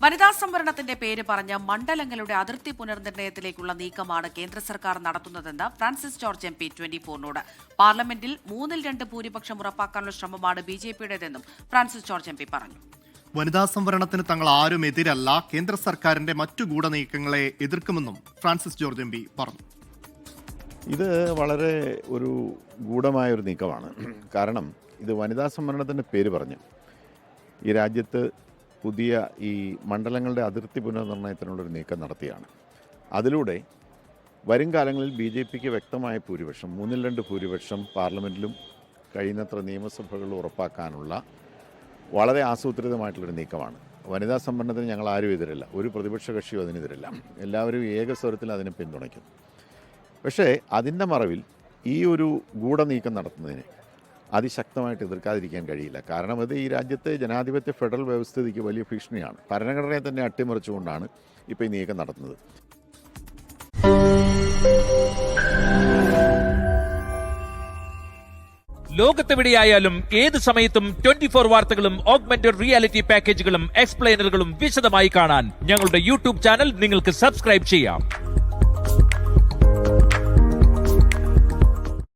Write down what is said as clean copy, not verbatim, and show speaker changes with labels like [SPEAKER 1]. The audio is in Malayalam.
[SPEAKER 1] വനിതാ സംവരണത്തിന്റെ പേര് പറഞ്ഞ് മണ്ഡലങ്ങളുടെ അതിർത്തി പുനർനിർണയത്തിലേക്കുള്ള നീക്കമാണ് കേന്ദ്ര സർക്കാർ നടത്തുന്നതെന്ന് ഫ്രാൻസിസ് ജോർജ് MP 24നോട്. പാർലമെന്റിൽ 2/3 ഭൂരിപക്ഷം ഉറപ്പാക്കാനുള്ള ശ്രമമാണ് BJPയുടേതെന്നും ഫ്രാൻസിസ് ജോർജ് MP പറഞ്ഞു.
[SPEAKER 2] വനിതാ സംവരണത്തിന് തങ്ങൾ ആരും എതിരല്ല, കേന്ദ്ര സർക്കാരിന്റെ മറ്റു ഗൂഢനീക്കങ്ങളെ എതിർക്കുമെന്നും ഫ്രാൻസിസ് ജോർജ് MP പറഞ്ഞു.
[SPEAKER 3] ഇത് വളരെ ഒരു ഗൂഢമായൊരു നീക്കമാണ്. കാരണം ഇത് വനിതാ സംവരണത്തിൻ്റെ പേര് പറഞ്ഞ് ഈ രാജ്യത്ത് പുതിയ ഈ മണ്ഡലങ്ങളുടെ അതിർത്തി പുനർനിർണയത്തിനുള്ളൊരു നീക്കം നടത്തിയാണ്. അതിലൂടെ വരും കാലങ്ങളിൽ BJPക്ക് വ്യക്തമായ ഭൂരിപക്ഷം 2/3 ഭൂരിപക്ഷം പാർലമെൻറ്റിലും കഴിയുന്നത്ര നിയമസഭകളിലും ഉറപ്പാക്കാനുള്ള വളരെ ആസൂത്രിതമായിട്ടുള്ളൊരു നീക്കമാണ്. വനിതാ സംവരണത്തിന് ഞങ്ങൾ ആരും എതിരല്ല, ഒരു പ്രതിപക്ഷ കക്ഷിയും അതിനെതിരല്ല, എല്ലാവരും ഏകസ്വരത്തിൽ അതിനെ പിന്തുണയ്ക്കും. പക്ഷേ അതിൻ്റെ മറവിൽ ഈ ഒരു ഗൂഢനീക്കം നടത്തുന്നതിന് അതിശക്തമായിട്ട് എതിർക്കാതിരിക്കാൻ കഴിയില്ല. കാരണം അത് ഈ രാജ്യത്തെ ജനാധിപത്യ ഫെഡറൽ വ്യവസ്ഥിതിക്ക് വലിയ ഭീഷണിയാണ്. ഭരണഘടനയെ തന്നെ അട്ടിമറിച്ചുകൊണ്ടാണ് ഇപ്പോൾ ഈ നീക്കം നടത്തുന്നത്.
[SPEAKER 4] ലോകത്തെവിടെയായാലും ഏത് സമയത്തും 24 വാർത്തകളും ഓഗ്മെന്റഡ് റിയാലിറ്റി പാക്കേജുകളും എക്സ്പ്ലെയിനറുകളും വിശദമായി കാണാൻ ഞങ്ങളുടെ YouTube ചാനൽ നിങ്ങൾക്ക് സബ്സ്ക്രൈബ് ചെയ്യാം.